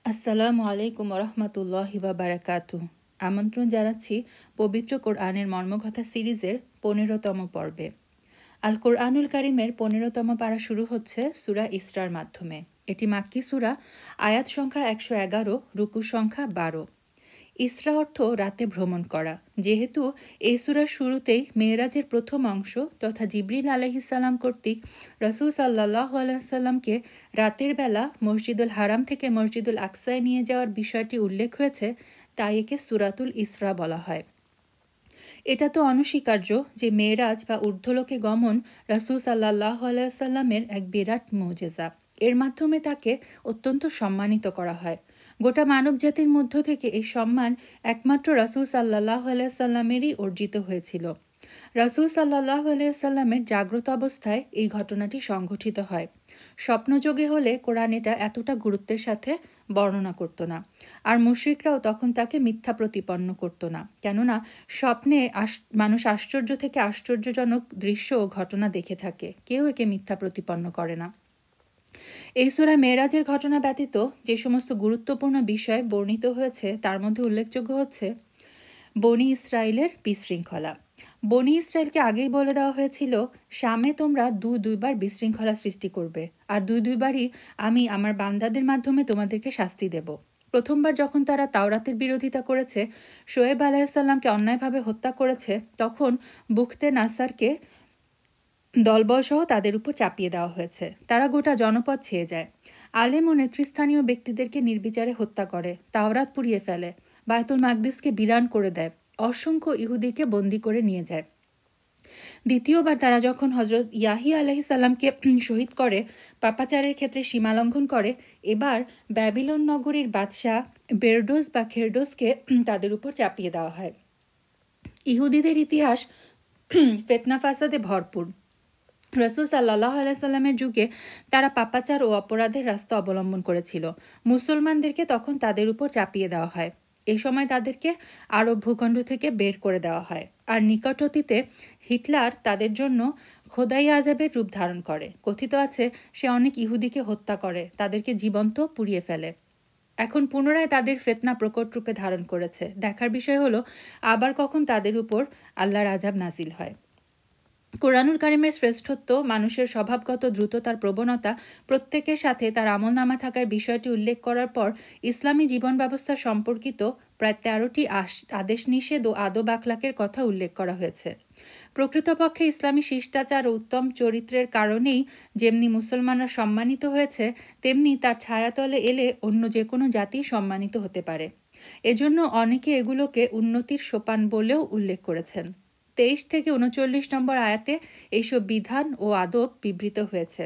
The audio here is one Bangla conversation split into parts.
আসসালামু আলাইকুম রহমতুল্লাহি ওয়া বারাকাতুহু। আমন্ত্রণ জানাচ্ছি পবিত্র কোরআনের মর্মকথা সিরিজের ১৫তম পর্বে। আল কোরআনুল কারিমের ১৫তম পারা শুরু হচ্ছে সূরা ইসরার মাধ্যমে। এটি মাক্কি সূরা, আয়াত সংখ্যা ১১১, রুকু সংখ্যা ১২। ইসরা অর্থ রাতে ভ্রমণ করা। যেহেতু এই সূরার শুরুতেই মেয়েরাজের প্রথম অংশ তথা জিবরিল আলাইহিসসালাম কর্তৃক রাসূল সাল্লাল্লাহু আলাইহি ওয়াসাল্লামকে রাতের বেলা মসজিদুল হারাম থেকে মসজিদুল আকসায় নিয়ে যাওয়ার বিষয়টি উল্লেখ হয়েছে, তাই একে সূরাতুল ইসরা বলা হয়। এটা তো অনস্বীকার্য যে মেয়েরাজ বা ঊর্ধ্বলোকে গমন রাসূল সাল্লাল্লাহু আলাইহি ওয়াসাল্লামের এক বিরাট মুজিজা। এর মাধ্যমে তাকে অত্যন্ত সম্মানিত করা হয়। গোটা মানবজাতির মধ্য থেকে এই সম্মান একমাত্র রাসূল সাল্লাল্লাহু আলাইহি ওয়াসাল্লামেরই অর্জিত হয়েছিল। রাসূল সাল্লাল্লাহু আলাইহি ওয়াসাল্লামের জাগ্রত অবস্থায় এই ঘটনাটি সংঘটিত হয়। স্বপ্নযোগে হলে কোরআন এটা এতটা গুরুত্বের সাথে বর্ণনা করত না, আর মুশরিকরাও তখন তাকে মিথ্যা প্রতিপন্ন করত না। কেননা স্বপ্নে মানুষ আশ্চর্য থেকে আশ্চর্যজনক দৃশ্য ও ঘটনা দেখে থাকে, কেউ একে মিথ্যা প্রতিপন্ন করে না। এই সূরা মেরাজের ঘটনা ব্যতীত যে সমস্ত গুরুত্বপূর্ণ বিষয় বর্ণিত হয়েছে তার মধ্যে উল্লেখযোগ্য হচ্ছে বনি ইসরায়েলের বিশৃঙ্খলা। বনি ইসরায়েলকে আগেই বলে দেওয়া হয়েছিল, শামে তোমরা দুইবার বিশৃঙ্খলা সৃষ্টি করবে, আর দুইবারই আমি আমার বান্দাদের মাধ্যমে তোমাদেরকে শাস্তি দেব। প্রথমবার যখন তারা তাওরাতের বিরোধিতা করেছে, শোয়েব আলাইসাল্লামকে অন্যায়ভাবে হত্যা করেছে, তখন বুখতে নাসারকে দলবলসহ তাদের উপর চাপিয়ে দেওয়া হয়েছে। তারা গোটা জনপদ ছেয়ে যায়, আলেম ও নেতৃস্থানীয় ব্যক্তিদেরকে নির্বিচারে হত্যা করে, তাওরাত পুড়িয়ে ফেলে, বায়তুল মাকদিসকে বিরান করে দেয়, অসংখ্য ইহুদিকে বন্দী করে নিয়ে যায়। দ্বিতীয়বার তারা যখন হজরত ইয়াহিয়া আলাইহিসসালামকে শহীদ করে, পাপাচারের ক্ষেত্রে সীমালঙ্ঘন করে, এবার ব্যাবিলন নগরীর বাদশাহ বেরডোস বা খেরডোসকে তাদের উপর চাপিয়ে দেওয়া হয়। ইহুদিদের ইতিহাস ফিতনা ফাসাদে ভরপুর। রাসূল সাল্লাল্লাহু আলাইহি সাল্লামের যুগে তারা পাপাচার ও অপরাধের রাস্তা অবলম্বন করেছিল। মুসলমানদেরকে তখন তাদের উপর চাপিয়ে দেওয়া হয়। এ সময় তাদেরকে আরব ভূখণ্ড থেকে বের করে দেওয়া হয়, আর নিকট অতীতে হিটলার তাদের জন্য খোদাই আযাবের রূপ ধারণ করে। কথিত আছে সে অনেক ইহুদিকে হত্যা করে, তাদেরকে জীবন্ত পুড়িয়ে ফেলে। এখন পুনরায় তাদের ফিতনা প্রকট রূপে ধারণ করেছে। দেখার বিষয় হলো আবার কখন তাদের উপর আল্লাহর আযাব নাজিল হয়। কোরআনুল কারিমের শ্রেষ্ঠত্ব, মানুষের স্বভাবগত দ্রুততার প্রবণতা, প্রত্যেকের সাথে তার আমলনামা থাকার বিষয়টি উল্লেখ করার পর ইসলামী জীবন ব্যবস্থা সম্পর্কিত প্রায় ১৩টি আদেশ নিষেধ ও আদব আখলাকের কথা উল্লেখ করা হয়েছে। প্রকৃতপক্ষে ইসলামী শিষ্টাচার ও উত্তম চরিত্রের কারণেই যেমনি মুসলমানরা সম্মানিত হয়েছে, তেমনি তার ছায়াতলে এলে অন্য যে কোনো জাতি সম্মানিত হতে পারে। এজন্য অনেকে এগুলোকে উন্নতির সোপান বলেও উল্লেখ করেছেন। ২৩ থেকে ৩৯ নম্বর আয়াতে এইসব বিধান ও আদব বিবৃত হয়েছে।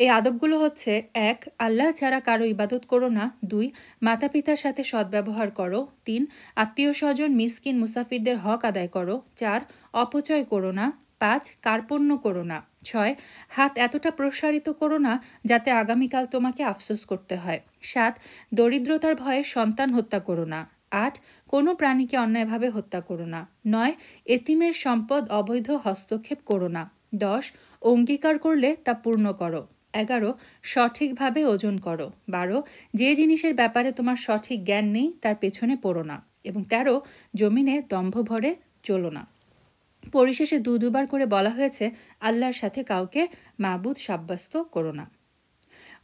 এই আদবগুলো হচ্ছে: ১. আল্লাহ ছাড়া কারো ইবাদত করো না। ২. মাতা পিতার সাথে সদ্ব্যবহার করো। ৩. আত্মীয় স্বজন, মিসকিন, মুসাফিরদের হক আদায় করো। ৪. অপচয় করো না। ৫. কার্পণ্য করো না। ৬. হাত এতটা প্রসারিত করো না যাতে আগামীকাল তোমাকে আফসোস করতে হয়। ৭. দরিদ্রতার ভয়ে সন্তান হত্যা করো না। ৮. কোনো প্রাণীকে অন্যায়ভাবে হত্যা করো না। ৯. এতিমের সম্পদ অবৈধ হস্তক্ষেপ করো না। ১০. অঙ্গীকার করলে তা পূর্ণ করো। ১১. সঠিকভাবে ওজন করো। ১২. যে জিনিসের ব্যাপারে তোমার সঠিক জ্ঞান নেই তার পেছনে পড়ো না। এবং ১৩. জমিনে দম্ভ ভরে চলো না। পরিশেষে দুবার করে বলা হয়েছে আল্লাহর সাথে কাউকে মাবুদ সাব্যস্ত করো না।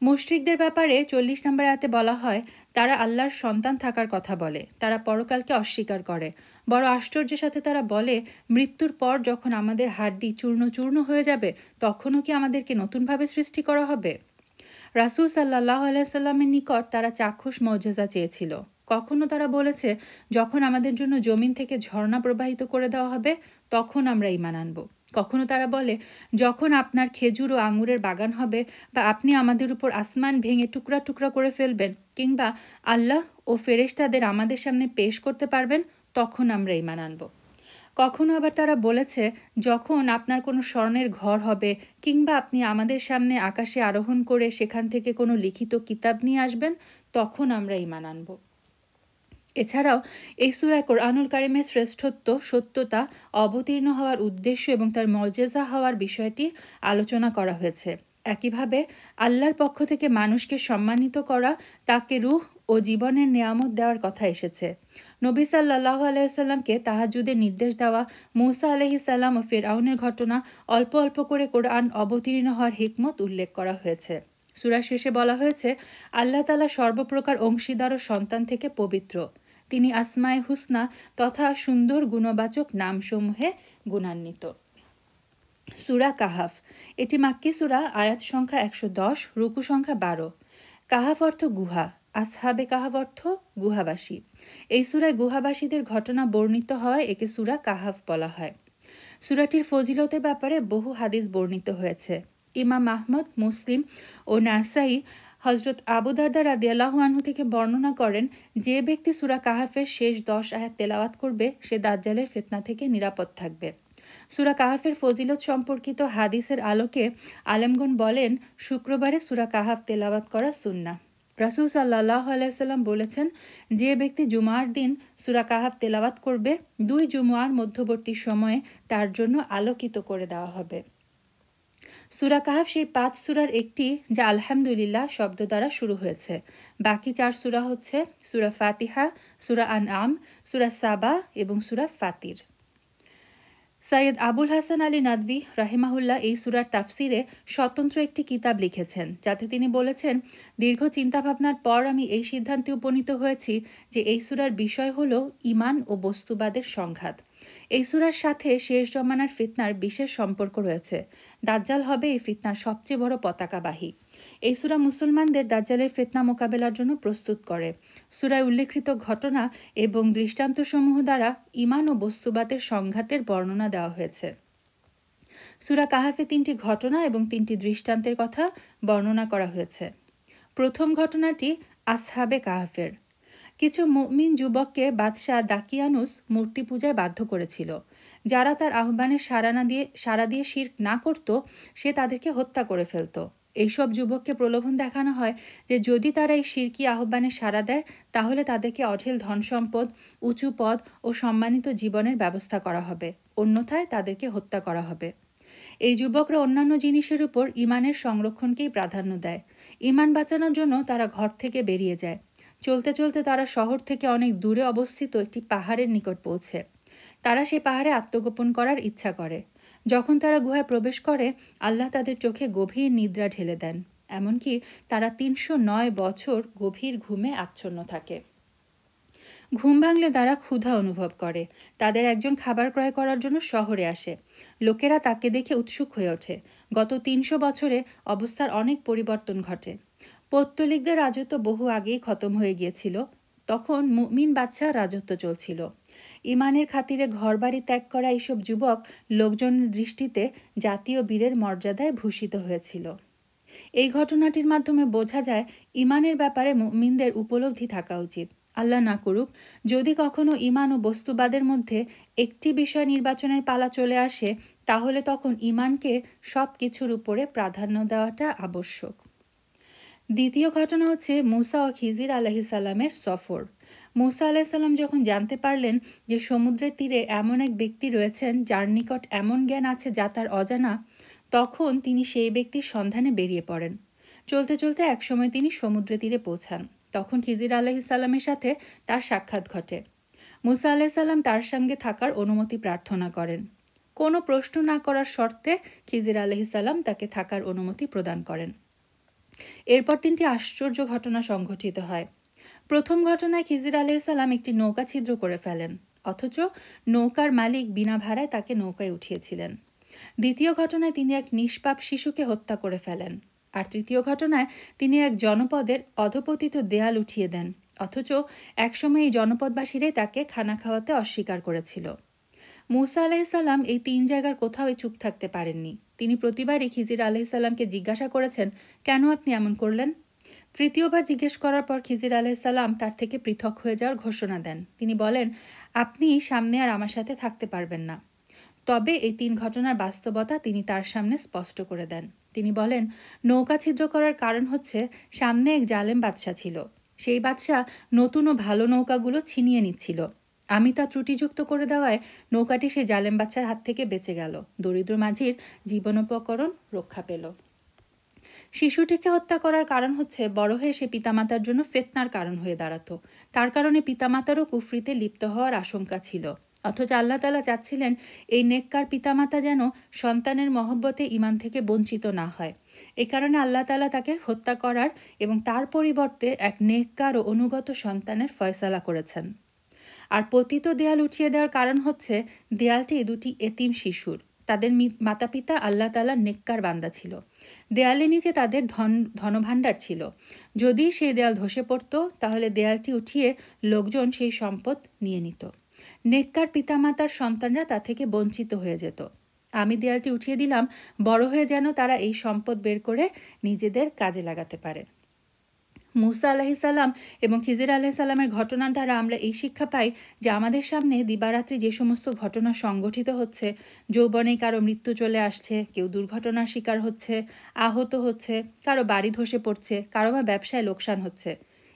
মুশরিকদের ব্যাপারে ৪০ নম্বর আয়াতে বলা হয়, তারা আল্লাহর সন্তান থাকার কথা বলে, তারা পরকালকে অস্বীকার করে। বড় আশ্চর্যের সাথে তারা বলে, মৃত্যুর পর যখন আমাদের হাড্ডি চূর্ণ চূর্ণ হয়ে যাবে, তখনও কি আমাদেরকে নতুনভাবে সৃষ্টি করা হবে? রাসূল সাল্লাল্লাহু আলাইহি সাল্লামের নিকট তারা চাক্ষুষ মুজিজা চেয়েছিল। কখনো তারা বলেছে, যখন আমাদের জন্য জমিন থেকে ঝর্ণা প্রবাহিত করে দেওয়া হবে, তখন আমরা ঈমান আনব। কখনো তারা বলে, যখন আপনার খেজুর ও আঙুরের বাগান হবে, বা আপনি আমাদের উপর আসমান ভেঙে টুকরা টুকরা করে ফেলবেন, কিংবা আল্লাহ ও ফেরেশতাদের আমাদের সামনে পেশ করতে পারবেন, তখন আমরা ঈমান আনব। কখনো আবার তারা বলেছে, যখন আপনার কোনো স্বর্ণের ঘর হবে, কিংবা আপনি আমাদের সামনে আকাশে আরোহণ করে সেখান থেকে কোনো লিখিত কিতাব নিয়ে আসবেন, তখন আমরা ঈমান আনব। এছাড়াও এই সূরায় কোরআনুল কারিমের শ্রেষ্ঠত্ব, সত্যতা, অবতীর্ণ হওয়ার উদ্দেশ্য এবং তার মর্যাদা হওয়ার বিষয়টি আলোচনা করা হয়েছে। একইভাবে আল্লাহর পক্ষ থেকে মানুষকে সম্মানিত করা, তাকে রূহ ও জীবনের নেয়ামত দেওয়ার কথা এসেছে। নবী সাল্লাল্লাহু আলাইহি ওয়াসাল্লামকে তাহাজ্জুদের নির্দেশ দেওয়া, মূসা আলাইহিস সালাম ও ফিরআউনের ঘটনা, অল্প অল্প করে কোরআন অবতীর্ণ হওয়ার হিকমত উল্লেখ করা হয়েছে। সূরার শেষে বলা হয়েছে, আল্লাহ তাআলা সর্বপ্রকার অংশীদার ও সন্তান থেকে পবিত্র। তিনি আসমায়ে হুসনা তথা সুন্দর গুণবাচক নামসমূহে গুণান্বিত। সূরা কাহাফ, এটি মাক্কি সূরা, আয়াত সংখ্যা ১১০, রুকু সংখ্যা ১২। কাহাফ অর্থ গুহা, আসহাবে কাহাফ অর্থ গুহাবাসী। এই সূরায় গুহাবাসীদের ঘটনা বর্ণিত হওয়ায় একে সূরা কাহাফ বলা হয়। সূরাটির ফজিলতের ব্যাপারে বহু হাদিস বর্ণিত হয়েছে। ইমাম আহমদ, মুসলিম ও নাসাই হজরত আবু দারদা রাদিয়াল্লাহু আনহু থেকে বর্ণনা করেন, যে ব্যক্তি সূরা কাহাফের শেষ ১০ আয়াত তেলাওয়াত করবে সে দাজ্জালের ফিতনা থেকে নিরাপদ থাকবে। সূরা কাহাফের ফজিলত সম্পর্কিত হাদিসের আলোকে আলেমগণ বলেন, শুক্রবারে সূরা কাহাফ তেলাওয়াত করা সুন্নাহ। রাসূল সাল্লাল্লাহু আলাইহি ওয়াসাল্লাম বলেছেন, যে ব্যক্তি জুমার দিন সূরা কাহাফ তেলাওয়াত করবে, ২ জুমুয়ার মধ্যবর্তী সময়ে তার জন্য আলোকিত করে দেওয়া হবে। সূরা কাহাফ সেই ৫ সূরার একটি যা আলহামদুলিল্লাহ শব্দ দ্বারা শুরু হয়েছে। বাকি ৪ সূরা হচ্ছে সূরা ফাতিহা, সূরা আনআম, সূরা সাবা এবং সূরা ফাতির। সৈয়দ আবুল হাসান আলী নাদভী রাহিমাহুল্লাহ এই সূরার তাফসিরে স্বতন্ত্র একটি কিতাব লিখেছেন, যাতে তিনি বলেছেন, দীর্ঘ চিন্তাভাবনার পর আমি এই সিদ্ধান্তে উপনীত হয়েছি যে এই সূরার বিষয় হল ঈমান ও বস্তুবাদের সংঘাত। এই সূরার সাথে শেষ জমানার ফিতনার বিশেষ সম্পর্ক রয়েছে। দাজ্জাল হবে এই ফিতনার সবচেয়ে বড় পতাকাবাহী। এই সূরা মুসলমানদের দাজ্জালের ফিতনা মোকাবেলার জন্য প্রস্তুত করে। সূরায় উল্লেখিত ঘটনা এবং দৃষ্টান্তসমূহ দ্বারা ঈমান ও বস্তুবাদের সংঘাতের বর্ণনা দেওয়া হয়েছে। সূরা কাহাফে ৩টি ঘটনা এবং ৩টি দৃষ্টান্তের কথা বর্ণনা করা হয়েছে। প্রথম ঘটনাটি আসহাবে কাহাফের। কিছু মুমিন যুবককে বাদশাহ দাকিয়ানুস মূর্তি পূজায় বাধ্য করেছিল। যারা তার আহ্বানে সাড়া দিয়ে শিরক না করত, সে তাদেরকে হত্যা করে ফেলত। এইসব যুবককে প্রলোভন দেখানো হয় যে যদি তারা এই শিরকি আহ্বানে সাড়া দেয়, তাহলে তাদেরকে অঢেল ধনসম্পদ, উঁচু পদ ও সম্মানিত জীবনের ব্যবস্থা করা হবে, অন্যথায় তাদেরকে হত্যা করা হবে। এই যুবকরা অন্যান্য জিনিসের উপর ঈমানের সংরক্ষণকেই প্রাধান্য দেয়। ঈমান বাঁচানোর জন্য তারা ঘর থেকে বেরিয়ে যায়। চলতে চলতে তারা শহর থেকে অনেক দূরে অবস্থিত একটি পাহাড়ের নিকট পৌঁছে। তারা সে পাহাড়ে আত্মগোপন করার ইচ্ছা করে। যখন তারা গুহায় প্রবেশ করে, আল্লাহ তাদের চোখে গভীর নিদ্রা ঢেলে দেন। এমনকি তারা ৩০৯ বছর গভীর ঘুমে আচ্ছন্ন থাকে। ঘুম ভাঙলে তারা ক্ষুধা অনুভব করে। তাদের একজন খাবার ক্রয় করার জন্য শহরে আসে। লোকেরা তাকে দেখে উৎসুক হয়ে ওঠে। গত ৩০০ বছরে অবস্থার অনেক পরিবর্তন ঘটে। পৌত্তলিকদের রাজত্ব বহু আগেই খতম হয়ে গিয়েছিল। তখন মুমিন বাদশার রাজত্ব চলছিল। ঈমানের খাতিরে ঘরবাড়ি ত্যাগ করা এইসব যুবক লোকজনের দৃষ্টিতে জাতীয় বীরের মর্যাদায় ভূষিত হয়েছিল। এই ঘটনাটির মাধ্যমে বোঝা যায় ঈমানের ব্যাপারে মুমিনদের উপলব্ধি থাকা উচিত। আল্লাহ না করুক, যদি কখনো ঈমান ও বস্তুবাদের মধ্যে একটি বিষয় নির্বাচনের পালা চলে আসে, তাহলে তখন ঈমানকে সব কিছুর উপরে প্রাধান্য দেওয়াটা আবশ্যক। দ্বিতীয় ঘটনা হচ্ছে মূসা ও খিজির আলাইহিস সালামের সফর। মূসা আলাইহিস সালাম যখন জানতে পারলেন যে সমুদ্রের তীরে এমন এক ব্যক্তি রয়েছেন যার নিকট এমন জ্ঞান আছে যা তার অজানা, তখন তিনি সেই ব্যক্তির সন্ধানে বেরিয়ে পড়েন। চলতে চলতে একসময় তিনি সমুদ্রের তীরে পৌঁছান। তখন খিজির আলাইহিস সালামের সাথে তার সাক্ষাৎ ঘটে। মূসা আলাইহিস সালাম তার সঙ্গে থাকার অনুমতি প্রার্থনা করেন। কোনো প্রশ্ন না করার শর্তে খিজির আলাইহিস সালাম তাকে থাকার অনুমতি প্রদান করেন। এরপর ৩টি আশ্চর্য ঘটনা সংঘটিত হয়। প্রথম ঘটনায় খিজির আলাইহিস সালাম একটি নৌকা ছিদ্র করে ফেলেন, অথচ নৌকার মালিক বিনা ভাড়ায় তাকে নৌকায় উঠিয়েছিলেন। দ্বিতীয় ঘটনায় তিনি এক নিষ্পাপ শিশুকে হত্যা করে ফেলেন। আর তৃতীয় ঘটনায় তিনি এক জনপদের অধপতিত দেয়াল উঠিয়ে দেন, অথচ একসময় এই জনপদবাসীরাই তাকে খানা খাওয়াতে অস্বীকার করেছিল। মূসা আলাইহিস সালাম এই ৩ জায়গার কোথাও চুপ থাকতে পারেননি। তিনি প্রতিবারই খিজির আলাইহিস সালামকে জিজ্ঞাসা করেছেন, কেন আপনি এমন করলেন? তৃতীয়বার জিজ্ঞেস করার পর খিজির আলাইহিস সালাম তার থেকে পৃথক হয়ে যাওয়ার ঘোষণা দেন। তিনি বলেন, আপনি সামনে আর আমার সাথে থাকতে পারবেন না। তবে এই ৩ ঘটনার বাস্তবতা তিনি তার সামনে স্পষ্ট করে দেন। তিনি বলেন, নৌকা ছিদ্র করার কারণ হচ্ছে সামনে এক জালেম বাদশা ছিল। সেই বাদশা নতুন ও ভালো নৌকাগুলো ছিনিয়ে নিচ্ছিল। আমি তা ত্রুটিযুক্ত করে দেওয়ায় নৌকাটি সেই জালেম বাদশার হাত থেকে বেঁচে গেল। দরিদ্র মাঝির জীবনোপকরণ রক্ষা পেল। শিশুটিকে হত্যা করার কারণ হচ্ছে বড় হয়ে সে পিতামাতার জন্য ফিতনার কারণ হয়ে দাঁড়াতো। তার কারণে পিতামাতারও কুফরিতে লিপ্ত হওয়ার আশঙ্কা ছিল। অথচ আল্লাহ তাআলা চাচ্ছিলেন এই নেককার পিতামাতা যেন সন্তানের মহব্বতে ঈমান থেকে বঞ্চিত না হয়। এ কারণে আল্লাহ তাআলা তাকে হত্যা করার এবং তার পরিবর্তে এক নেককার ও অনুগত সন্তানের ফয়সালা করেছেন। আর পতিত দেয়াল উঠিয়ে দেওয়ার কারণ হচ্ছে দেয়ালটি দুটি এতিম শিশুর। তাদের মাতাপিতা আল্লাহ তাআলার নেককার বান্দা ছিল। দেয়ালের নিচে তাদের ধনভাণ্ডার ছিল। যদি সেই দেয়াল ধসে পড়ত তাহলে দেয়ালটি উঠিয়ে লোকজন সেই সম্পদ নিয়ে নিত। নেককার পিতামাতার সন্তানরা তা থেকে বঞ্চিত হয়ে যেত। আমি দেয়ালটি উঠিয়ে দিলাম বড় হয়ে যেন তারা এই সম্পদ বের করে নিজেদের কাজে লাগাতে পারে। মুসা আলাহিসাল্লাম এবং খিজির আলাহিসাল্লামের ঘটনার দ্বারা আমরা এই শিক্ষা পাই যে আমাদের সামনে দিবারাত্রি যে সমস্ত ঘটনা সংগঠিত হচ্ছে, যৌবনে কারো মৃত্যু চলে আসছে, কেউ দুর্ঘটনার শিকার হচ্ছে, আহত হচ্ছে, কারো বাড়ি ধসে পড়ছে, কারো বা ব্যবসায় লোকসান হচ্ছে,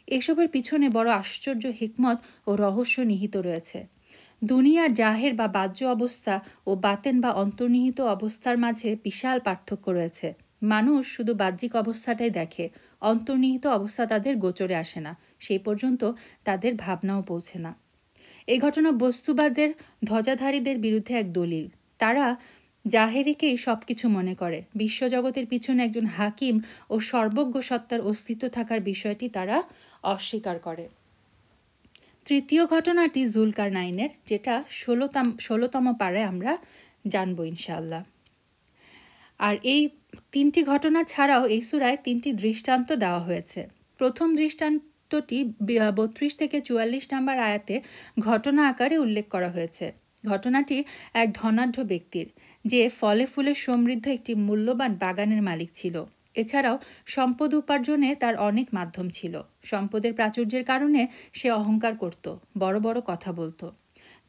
এসবের পিছনে বড় আশ্চর্য হিকমত ও রহস্য নিহিত রয়েছে। দুনিয়ার জাহের বা বাহ্য অবস্থা ও বাতেন বা অন্তর্নিহিত অবস্থার মাঝে বিশাল পার্থক্য রয়েছে। মানুষ শুধু বাহ্যিক অবস্থাটাই দেখে, অন্তর্নিহিত অবস্থা তাদের গোচরে আসে না, সেই পর্যন্ত তাদের ভাবনাও পৌঁছে না। এই ঘটনা বস্তুবাদের ধ্বজাধারীদের বিরুদ্ধে এক দলিল। তারা জাহেরিকেই সবকিছু মনে করে। বিশ্বজগতের পিছনে একজন হাকিম ও সর্বজ্ঞ সত্তার অস্তিত্ব থাকার বিষয়টি তারা অস্বীকার করে। তৃতীয় ঘটনাটি জুলকারনাইনের, যেটা ১৬তম পাড়ায় আমরা জানবো ইনশাআল্লাহ। আর এই ৩টি ঘটনা ছাড়াও এই সূরায় ৩টি দৃষ্টান্ত দেওয়া হয়েছে। প্রথম দৃষ্টান্তটি ৩২ থেকে ৪৪ নম্বর আয়াতে ঘটনা আকারে উল্লেখ করা হয়েছে। ঘটনাটি এক ধনাঢ্য ব্যক্তির, যে ফলে ফুলে সমৃদ্ধ একটি মূল্যবান বাগানের মালিক ছিল। এছাড়াও সম্পদ উপার্জনে তার অনেক মাধ্যম ছিল। সম্পদের প্রাচুর্যের কারণে সে অহংকার করত, বড় বড় কথা বলতো।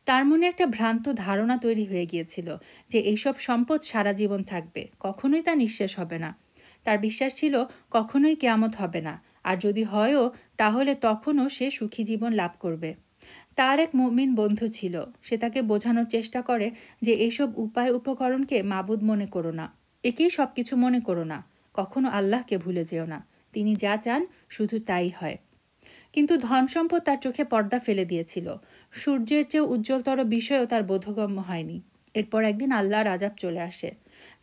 তার মনে একটা ভ্রান্ত ধারণা তৈরি হয়ে গিয়েছিল যে এইসব সম্পদ সারা জীবন থাকবে, কখনোই তা নিঃশেষ হবে না। তার বিশ্বাস ছিল কখনোই কেয়ামত হবে না, আর যদি হয়ও তাহলে তখনও সে সুখী জীবন লাভ করবে। তার এক মুমিন বন্ধু ছিল। সে তাকে বোঝানোর চেষ্টা করে যে এইসব উপায় উপকরণকে মাবুদ মনে করো না, একেই সব কিছু মনে করো না, কখনো আল্লাহকে ভুলে যেও না, তিনি যা চান শুধু তাই হয়। কিন্তু ধন সম্পদ তার চোখে পর্দা ফেলে দিয়েছিল। সূর্যের চেয়েও উজ্জ্বলতর বিষয়ও তার বোধগম্য হয়নি। এরপর একদিন আল্লাহর আযাব চলে আসে।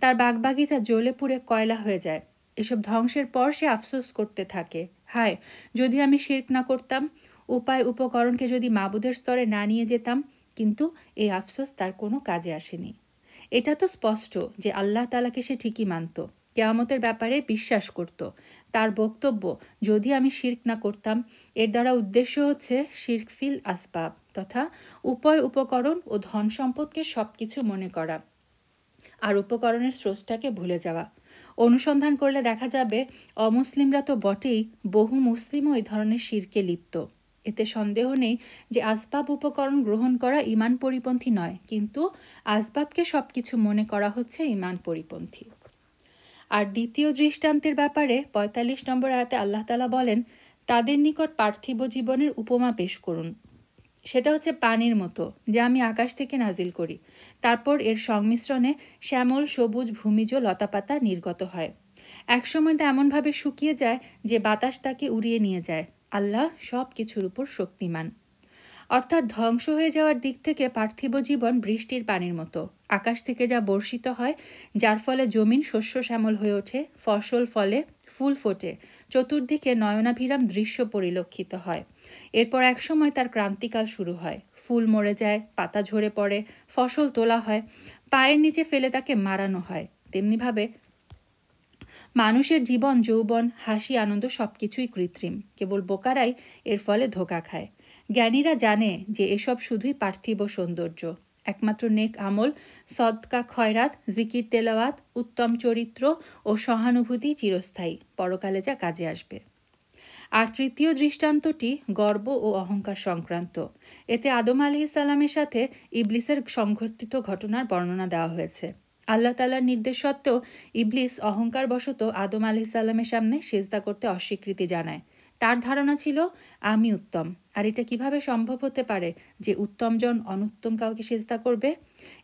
তার বাগবাগিচা জ্বলে পুড়ে কয়লা হয়ে যায়। এসব ধ্বংসের পর সে আফসোস করতে থাকে, হায়, যদি আমি শিরক না করতাম, উপায় উপকরণকে যদি মাবুদের স্তরে না নিয়ে যেতাম। কিন্তু এই আফসোস তার কোনো কাজে আসেনি। এটা তো স্পষ্ট যে আল্লাহ তাআলাকে সে ঠিকই মানত, কিয়ামতের ব্যাপারে বিশ্বাস করত। তার বক্তব্য, যদি আমি শিরক না করতাম, এর দ্বারা উদ্দেশ্য হচ্ছে শিরক ফিল আসবাব, তথা উপায় উপকরণ ও ধন সম্পদকে সবকিছু মনে করা আর উপকরণের স্রষ্টাকে ভুলে যাওয়া। অনুসন্ধান করলে দেখা যাবে অমুসলিমরা তো বটেই, বহু মুসলিমও এই ধরনের শিরকে লিপ্ত। এতে সন্দেহ নেই যে আসবাব উপকরণ গ্রহণ করা ঈমান পরিপন্থী নয়, কিন্তু আসবাবকে সবকিছু মনে করা হচ্ছে ঈমান পরিপন্থী। আর দ্বিতীয় দৃষ্টান্তের ব্যাপারে ৪৫ নম্বর আয়াতে আল্লাহ তাআলা বলেন, তাদের নিকট পার্থিব জীবনের উপমা পেশ করুন। সেটা হচ্ছে পানির মতো, যা আমি আকাশ থেকে নাজিল করি, তারপর এর সংমিশ্রণে শ্যামল সবুজ ভূমিজ লতাপাতা নির্গত হয়। একসময় তা এমনভাবে শুকিয়ে যায় যে বাতাস তাকে উড়িয়ে নিয়ে যায়। আল্লাহ সব কিছুর উপর শক্তিমান। অর্থাৎ ধ্বংস হয়ে যাওয়ার দিক থেকে পার্থিব জীবন বৃষ্টির পানির মতো। আকাশ থেকে যা বর্ষিত হয়, যার ফলে জমিন শস্য শ্যামল হয়ে ওঠে, ফসল ফলে, ফুল ফোটে, চতুর্দিকে নয়নাভিরাম দৃশ্য পরিলক্ষিত হয়। এরপর একসময় তার ক্রান্তিকাল শুরু হয়। ফুল মরে যায়, পাতা ঝরে পড়ে, ফসল তোলা হয়, পায়ের নিচে ফেলে তাকে মারানো হয়। তেমনিভাবে মানুষের জীবন, যৌবন, হাসি, আনন্দ সবকিছুই কৃত্রিম। কেবল বোকারাই এর ফলে ধোঁকা খায়। জ্ঞানীরা জানে যে এসব শুধুই পার্থিব সৌন্দর্য। একমাত্র নেক আমল, সদকা খয়রাত, জিকির তেলাওয়াত, উত্তম চরিত্র ও সহানুভূতি চিরস্থায়ী, পরকালে যা কাজে আসবে। আর তৃতীয় দৃষ্টান্তটি গর্ব ও অহংকার সংক্রান্ত। এতে আদম আলাইহিসসালামের সাথে ইবলিসের সংঘটিত ঘটনার বর্ণনা দেওয়া হয়েছে। আল্লাহ তাআলার নির্দেশ সত্ত্বেও ইবলিস অহংকারবশত আদম আলাইহিসসালামের সামনে সিজদা করতে অস্বীকৃতি জানায়। তার ধারণা ছিল আমি উত্তম, আর এটা কিভাবে সম্ভব হতে পারে যে উত্তমজন অনুত্তম কাউকে সিজদা করবে।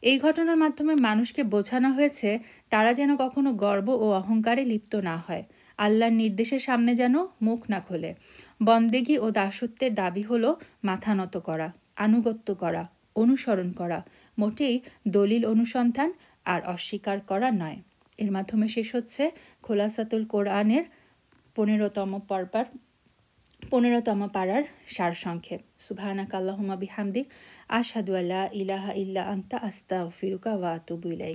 এই ঘটনার মাধ্যমে মানুষকে বোঝানো হয়েছে তারা যেন কখনো গর্ব ও অহংকারে লিপ্ত না হয়। আল্লাহর নির্দেশের সামনে যেন মুখ না খোলে। বন্দেগী ও দাসত্বের দাবি হলো মাথা নত করা, আনুগত্য করা, অনুসরণ করা, মোটেই দলিল অনুসন্ধান আর অস্বীকার করা নয়। এর মাধ্যমে শেষ হচ্ছে খোলাসাতুল কোরআনের 15তম পাড়ার সারসংক্ষেপ। সুবহানাকা আল্লাহুম্মা বিহামদিক আশহাদু আল্লা ইলাহা ইল্লা আনতা আস্তাগফিরুকা ওয়া আতুবু ইলাইক।